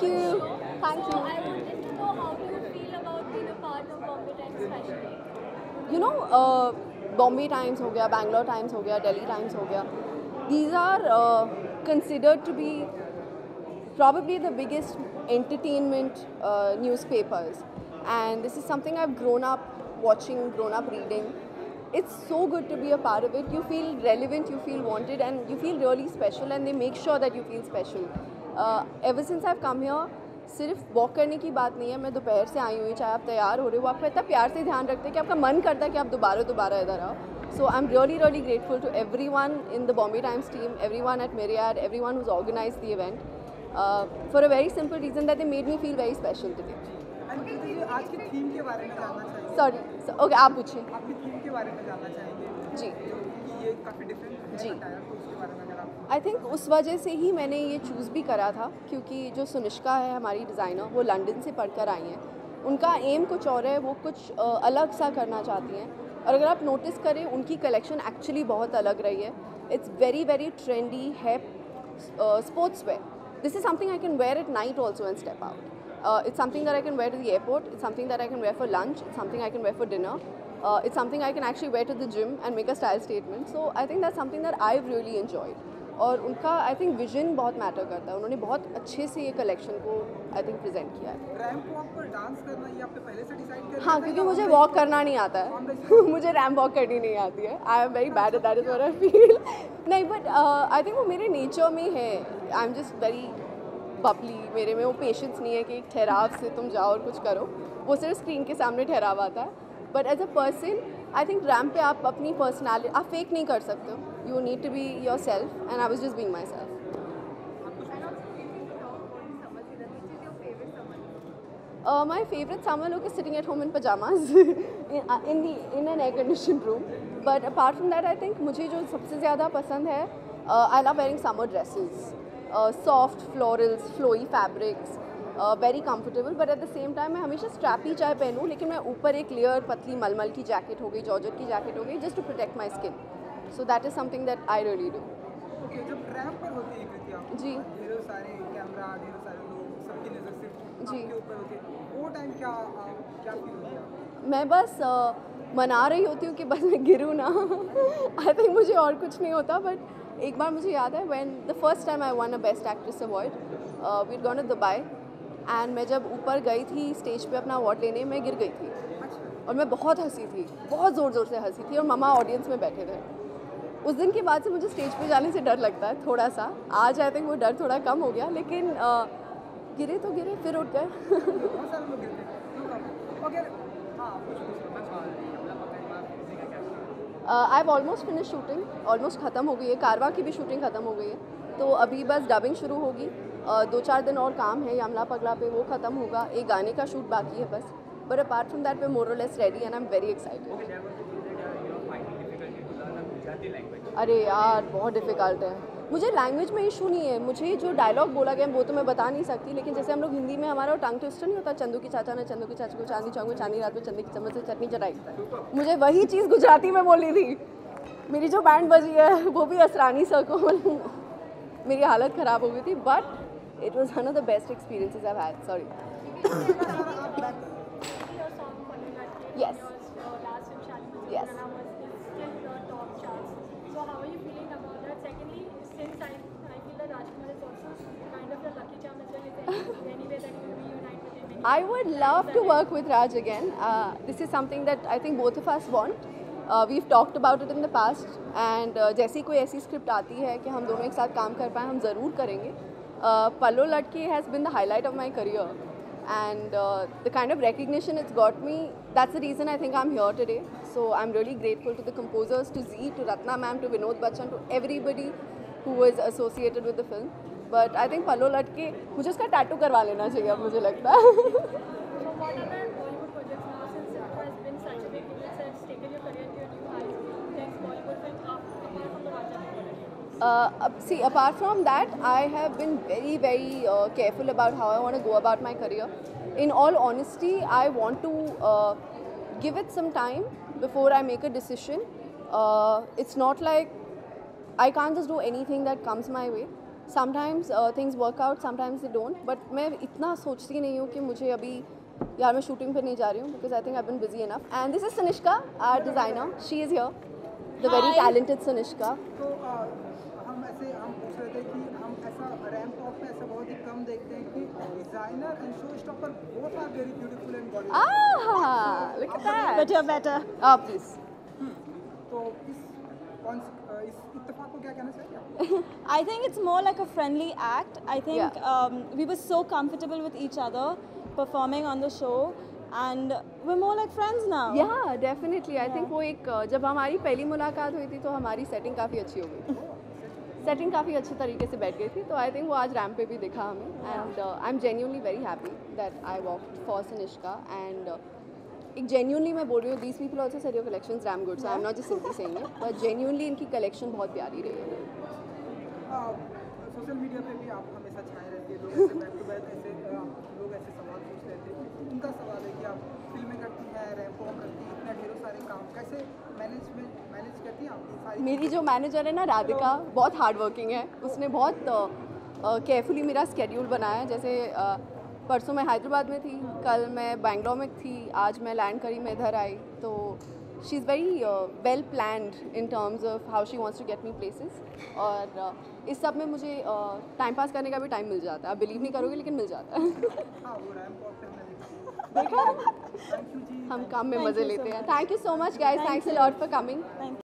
Thank you. Thank So you. I wanted to know how do you feel about being a part of Bombay Times Fashion Week? You know, Bombay Times हो गया, Bangalore Times हो गया, Delhi Times हो गया. These are considered to be probably the biggest entertainment newspapers, and this is something I've grown up watching, grown up reading. It's so good to be a part of it. You feel relevant, you feel wanted, and you feel really special, and they make sure that you feel special. Ever since I've come here, सिर्फ walk करने की बात नहीं है. मैं दोपहर से आई हुई, चाहे आप तैयार हो रहे हो, आपका इतना प्यार से ध्यान रखते हैं कि आपका मन करता है कि आप दोबारा इधर आओ. So I'm really grateful to everyone in the Bombay Times team, everyone at Myriad, everyone who's organized the event, for a very simple reason that they made me feel very special today. आज के theme के बारे में जानना चाहिए. Sorry, okay, आप पूछिए. आपकी थीम के बारे में जानना चाहेंगे. जी. कि ये काफ़ी डिफरेंट जी. बताया, तो उसके बारे में अगर आप. आई थिंक उस वजह से ही मैंने ये चूज़ भी करा था, क्योंकि जो सुनिष्का है हमारी डिज़ाइनर, वो लंदन से पढ़कर आई हैं. उनका एम कुछ और है, वो कुछ अलग सा करना चाहती हैं. और अगर आप नोटिस करें, उनकी कलेक्शन एक्चुअली बहुत अलग रही है. इट्स वेरी ट्रेंडी है. Sports wear. This is something I can wear at night also and step out. It's something that I can wear to the airport. It's something that I can wear for lunch. It's something I can wear for dinner. It's something I can actually wear to the gym and make a style statement. So I think that's something that I've really enjoyed. और उनका I think vision बहुत matter करता है. उन्होंने बहुत अच्छे से ये कलेक्शन को आई थिंक प्रेजेंट किया है. रैंप वॉक पर डांस करना ये आपने पहले से डिसाइड किया? हाँ, क्योंकि मुझे वॉक करना नहीं आता है. मुझे रैम्प वॉक करनी नहीं आती है. आई am very bad at that, is what I feel. नहीं, बट आई थिंक वो मेरे नेचर में है. I am just very Babli. मेरे में वो पेशेंस नहीं है कि एक ठहराव से तुम जाओ और कुछ करो. वो सिर्फ स्क्रीन के सामने ठहराव आता है. But as a person I think ramp पे आप अपनी पर्सनैलिटी आप फेक नहीं कर सकते हो. You need to be yourself, and I was just being myself. My favorite summer look is sitting at home in pajamas in an air conditioned room. But apart from that, I think मुझे जो सबसे ज़्यादा पसंद है, I love wearing summer dresses. Soft florals, flowy fabrics, very comfortable. But at the same time मैं हमेशा strappy चाहे पहनूँ, लेकिन मैं ऊपर एक लेयर पतली मलमल की जैकेट हो गई, जॉर्जेट की जैकेट हो गई, just to protect my skin. So that is something that I really do. Okay, जब रैंप पर होती है कृति आप, जी. ढेरों सारे कैमरा, ढेरों सारे लोग, सबकी नज़र सिर्फ जी. आपके ऊपर होती है. वो टाइम क्या फील होता है? मैं बस मना रही होती हूँ कि बस मैं गिरूँ ना. आई थिंक मुझे और कुछ नहीं होता. बट एक बार मुझे याद है when the first time I won a best actress award, we had gone to Dubai, and मैं जब ऊपर गई थी स्टेज पे अपना अवार्ड लेने, मैं गिर गई थी. और मैं बहुत हंसी थी, बहुत ज़ोर से हंसी थी, और मम्मा ऑडियंस में बैठे थे. उस दिन के बाद से मुझे स्टेज पे जाने से डर लगता है थोड़ा सा. आज आई थिंक वो डर थोड़ा कम हो गया, लेकिन गिरे तो गिरे, फिर उठ गए. बहुत सारे लोग गिरते हैं. अगर हाँ कुछ I have almost finish shooting. Almost ख़त्म हो गई है. कारवा की भी शूटिंग ख़त्म हो गई है. तो अभी बस डबिंग शुरू होगी. 2-4 दिन और काम है यमला पगला पे, वो ख़त्म होगा. एक गाने का शूट बाकी है बस. But apart from that we more और less ready, and I am very excited. अरे यार, बहुत डिफ़िकल्ट है. मुझे लैंग्वेज में इशू नहीं है. मुझे जो डायलॉग बोला गया वो तो मैं बता नहीं सकती, लेकिन जैसे हम लोग हिंदी में हमारा टंग ट्विस्टर नहीं होता, चंदू की चाचा ने चंदू की चाची को चांदी चौक में चांदी रात में चंदी की चम्मच से चटनी चटाई. मुझे वही चीज़ गुजराती में बोली थी. मेरी जो बैंड बजी है वो भी असरानी सर्कल. मेरी हालत ख़राब हो गई थी. But it was one of the best experiences I have had. Sorry. Yes. Last film Shalimar Yes. was still the top charts. So how are you feeling about that? Secondly, since I feel that Rajkumar is also kind of the lucky charm as well. Is there any way that you will reunite with him? I would love to work with Raj again. This is something that I think both of us want. We've talked about it in the past, and जैसी कोई ऐसी script आती है कि हम दोनों एक साथ काम कर पाएँ, हम ज़रूर करेंगे. पल्लो लटके has been the highlight of my career, and the kind of recognition it's got me, that's the reason I think I'm here today. So I'm really grateful to the composers, to Z, to Ratna ma'am, to Vinod Bachchan, to everybody who was associated with the film. But I think पल्लो लटके, मुझे उसका tattoo करवा लेना चाहिए अब, मुझे लगता है. So what other Bollywood projects now, since it has been such a big hit, it's taken your career to a new height? Next Bollywood film apart from the Raja? See, apart from that, I have been very careful about how I want to go about my career. In all honesty, I want to give it some time before I make a decision. It's not like I can't just do anything that comes my way. Sometimes things work out, sometimes they don't, but मैं इतना सोचती नहीं हूँ कि मुझे अभी यार मैं शूटिंग पे नहीं जा रही हूँ, because I think I been busy enough. And this is Sanishka, our designer. She is here, the very talented Sanishka. तो हम पूछ रहे थे कि हम ऐसा रैंप वॉक पे ऐसा बहुत ही कम देखते हैं कि designer and show stopper both are very beautiful and body. Look at that. But you're better. Please. तो इस इत्तेफाक को क्या कहना चाहिए? I think it's more like a friendly act. I think we were so comfortable with each other performing on the show, and we're more like friends now. Yeah, definitely. I think वो एक जब हमारी पहली मुलाकात हुई थी तो हमारी सेटिंग काफ़ी अच्छी हो गई थी. सेटिंग काफ़ी अच्छे तरीके से बैठ गई थी, तो आई थिंक वो आज रैम्प पे भी दिखा हमें. And I am genuinely very happy that I walked for Sanishka. And एक जेन्यूनली मैं बोल रही हूँ, these people also said your collections damn good, so I am not just simply saying it, but genuinely इनकी कलेक्शन बहुत प्यारी रही है. सोशल मीडिया पे भी आप हमेशा छाए रहती है, लोग ऐसे बैक टू बैक ऐसे लोग ऐसे सवाल पूछ रहे थे. उनका सवाल है कि आप फिल्में करती हैं, रैंप वॉक करती हैं, इतने ढेरों सारे काम कैसे मैनेज करती हैं आप सारी? मेरी जो मैनेजर है ना राधिका, बहुत हार्ड वर्किंग है. उसने बहुत केयरफुली मेरा स्केड्यूल बनाया. जैसे परसों मैं हैदराबाद में थी, कल मैं बेंगलोर में थी, आज मैं लैंड करी मैं इधर आई. तो she is very well planned in terms of how she wants to get me places. और इस सब में मुझे टाइम पास करने का भी टाइम मिल जाता है. आप बिलीव नहीं करोगे लेकिन मिल जाता है. हाँ, वो रैंप वॉक पे हमने देखा. थैंक यू जी. हम काम में मज़े लेते हैं. Thank you so much guys, thanks a lot for coming. Thank you.